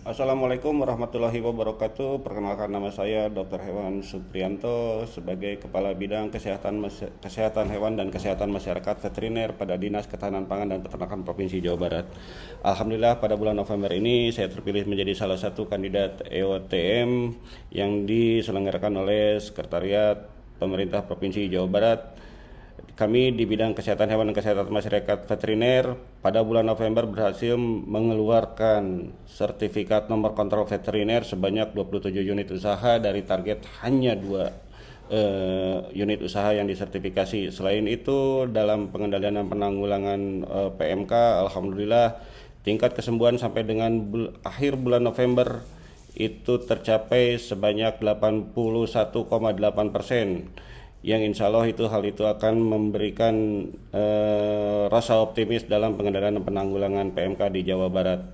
Assalamualaikum warahmatullahi wabarakatuh. Perkenalkan, nama saya Dr. Hewan Supriyanto sebagai Kepala Bidang Kesehatan Hewan dan Kesehatan Masyarakat Veteriner pada Dinas Ketahanan Pangan dan Peternakan Provinsi Jawa Barat. Alhamdulillah, pada bulan November ini saya terpilih menjadi salah satu kandidat EOTM yang diselenggarakan oleh Sekretariat Pemerintah Provinsi Jawa Barat. Kami di bidang kesehatan hewan dan kesehatan masyarakat veteriner pada bulan November berhasil mengeluarkan sertifikat nomor kontrol veteriner sebanyak 27 unit usaha dari target hanya 2 unit usaha yang disertifikasi. Selain itu, dalam pengendalian dan penanggulangan PMK, alhamdulillah tingkat kesembuhan sampai dengan akhir bulan November itu tercapai sebanyak 81,8%, yang insya Allah hal itu akan memberikan rasa optimis dalam pengendalian dan penanggulangan PMK di Jawa Barat.